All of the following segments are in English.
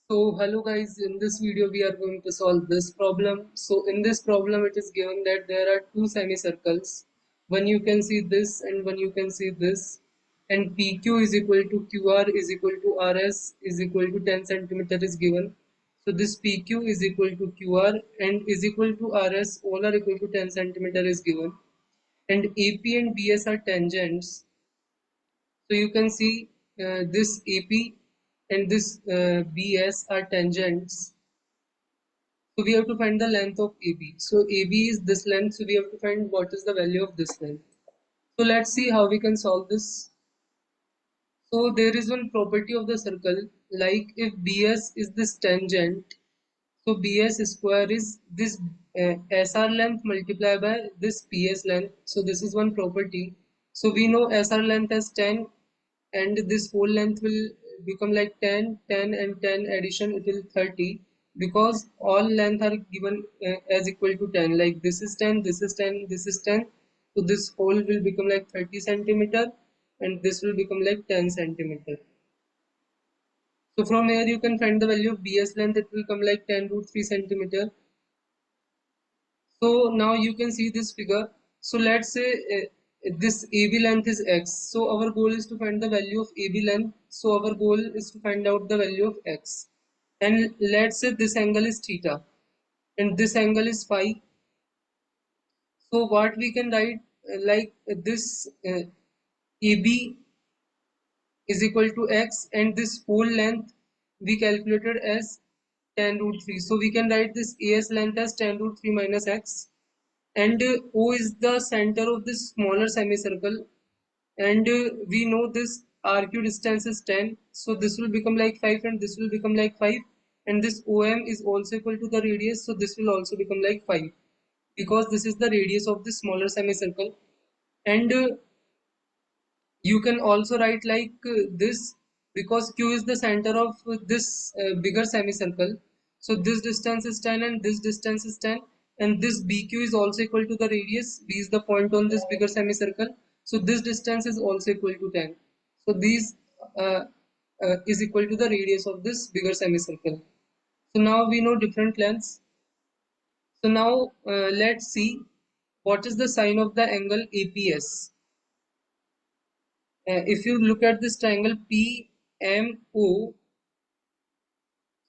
So hello guys, in this video we are going to solve this problem. So in this problem it is given that there are two semicircles. One you can see this and one you can see this. And PQ is equal to QR is equal to RS is equal to 10 centimeter is given. So this PQ is equal to QR and is equal to RS, all are equal to 10 centimeter is given. And AP and BS are tangents. So you can see this AP and this BS are tangents. So we have to find the length of AB. So AB is this length. So we have to find what is the value of this length. So let's see how we can solve this. So there is one property of the circle, like if BS is this tangent, so BS square is this SR length multiplied by this PS length. So this is one property. So we know SR length as 10 and this whole length will become like 10, 10 and 10 addition it will 30 because all length are given as equal to 10. Like this is 10, this is 10, this is 10. So this whole will become like 30 centimeter and this will become like 10 centimeter. So from here you can find the value of BS length. It will come like 10 root 3 centimeter. So now you can see this figure. So let's say this AB length is X. So our goal is to find the value of AB length. So our goal is to find out the value of X. And let's say this angle is theta and this angle is phi. So what we can write like this AB is equal to X and this whole length we calculated as 10 root 3. So we can write this AS length as 10 root 3 minus X. And O is the center of this smaller semicircle, and we know this RQ distance is 10, so this will become like 5 and this will become like 5, and this OM is also equal to the radius, so this will also become like 5 because this is the radius of this smaller semicircle. And you can also write like this because Q is the center of this bigger semicircle. So this distance is 10 and this distance is 10 and this BQ is also equal to the radius. B is the point on this bigger semicircle. So this distance is also equal to 10. So these uh, is equal to the radius of this bigger semicircle. So now we know different lengths. So now let's see what is the sign of the angle APS. If you look at this triangle PMO,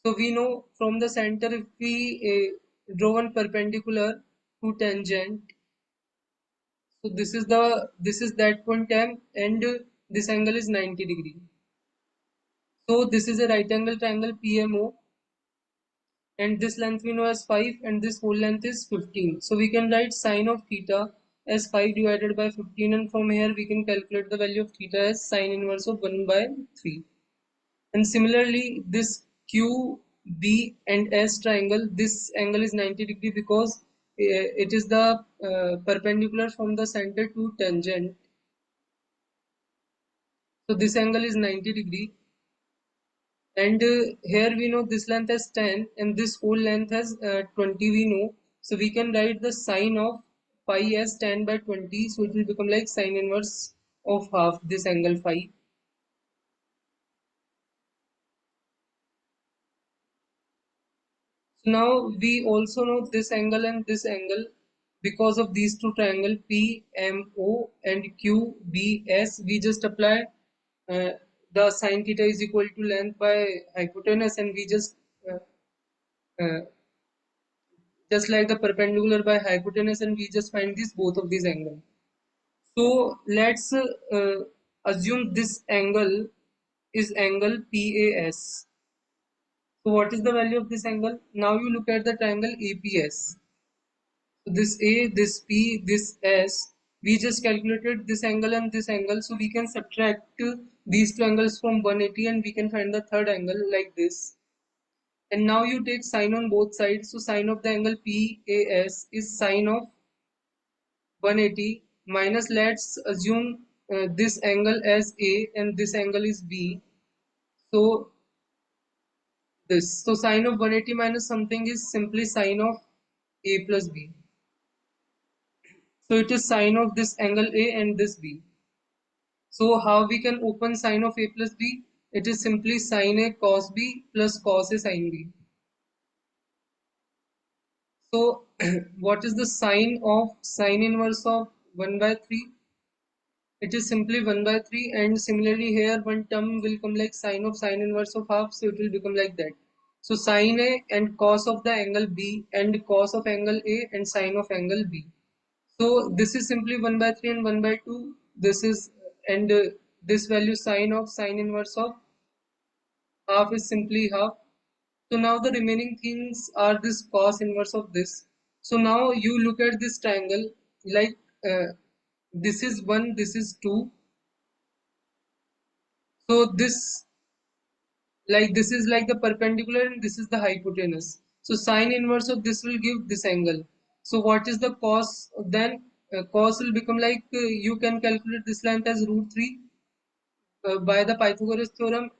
so we know from the center if we draw one perpendicular to tangent, so this is that point M and this angle is 90 degree. So this is a right angle triangle PMO and this length we know as 5 and this whole length is 15. So we can write sine of theta as 5 divided by 15 and from here we can calculate the value of theta as sine inverse of 1 by 3. And similarly, this Q, B and S triangle, this angle is 90 degree because it is the perpendicular from the center to tangent. So this angle is 90 degree. And here we know this length as 10 and this whole length as 20 we know. So we can write the sine of phi as 10 by 20. So it will become like sine inverse of half this angle phi. So now we also know this angle and this angle because of these two triangles PMO and QBS. We just apply uh, the sine theta is equal to length by hypotenuse and we uh, uh, just like the perpendicular by hypotenuse and we just find these both of these angles. So let's assume this angle is angle PAS. So what is the value of this angle? Now you look at the triangle APS. So this A, this P, this S, we just calculated this angle and this angle. So we can subtract these two angles from 180 and we can find the third angle like this. And now you take sine on both sides. So sine of the angle PAS is sine of 180 minus, let's assume this angle as A and this angle is B. So this. So sine of 180 minus something is simply sine of A plus B. So it is sine of this angle A and this B. So how we can open sine of A plus B? it is simply sin A cos B plus cos A sin B. So what is the sine inverse of 1 by 3? It is simply 1 by 3, and similarly here one term will come like sine of sine inverse of half, so it will become like that. So sine A and cos of the angle B and cos of angle A and sine of angle B. So this is simply 1 by 3 and 1 by 2. This is and this value sine of sine inverse of half is simply half. So now the remaining things are this cos inverse of this. So now you look at this triangle like this is 1, this is 2. So this is like the perpendicular and this is the hypotenuse. So sine inverse of this will give this angle. So what is the cos then? Cos will become like you can calculate this length as root 3 by the Pythagoras theorem,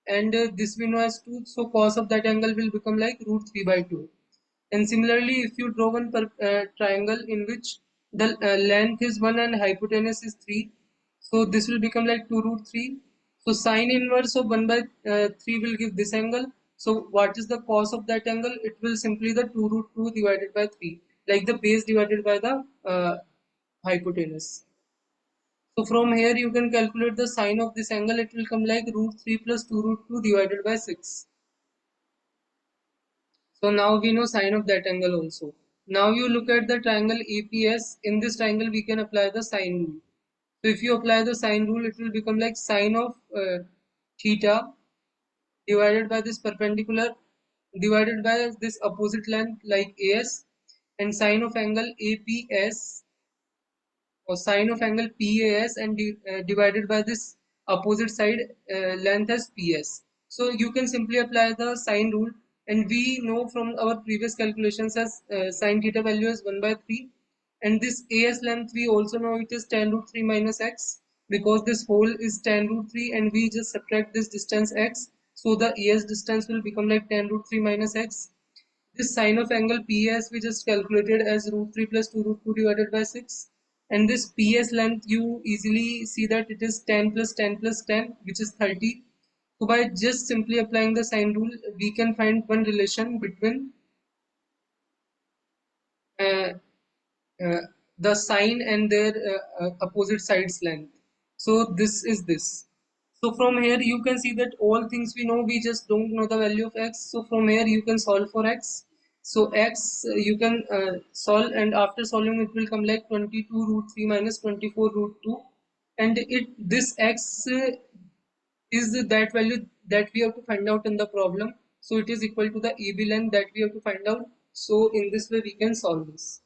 and this we know as 2, so cos of that angle will become like root 3 by 2. And similarly, if you draw one triangle in which the length is 1 and hypotenuse is 3, so this will become like 2 root 3. So sine inverse of 1 by 3 will give this angle. So what is the cos of that angle? It will simply the 2 root 2 divided by 3, like the base divided by the hypotenuse. So from here you can calculate the sine of this angle. It will come like root 3 plus 2 root 2 divided by 6. So now we know sine of that angle also. Now you look at the triangle APS. In this triangle we can apply the sine rule. So if you apply the sine rule, it will become like sine of theta divided by this perpendicular divided by this opposite length like AS, and sine of angle APS or sine of angle PAS and divided by this opposite side length as PS. So you can simply apply the sine rule, and we know from our previous calculations as sine theta value is 1 by 3, and this AS length we also know it is tan root 3 minus x, because this hole is tan root 3 and we just subtract this distance x, so the AS distance will become like tan root 3 minus x. This sine of angle PS we just calculated as root 3 plus 2 root 2 divided by 6. And this PS length you easily see that it is 10 plus 10 plus 10, which is 30. So by just simply applying the sine rule, we can find one relation between uh, uh, the sine and their opposite sides length. So this is this. So from here you can see that all things we know, we just don't know the value of x. So from here you can solve for x. So x you can solve, and after solving it will come like 22 root 3 minus 24 root 2, and it this x is that value that we have to find out in the problem. So it is equal to the AB length that we have to find out. So in this way we can solve this.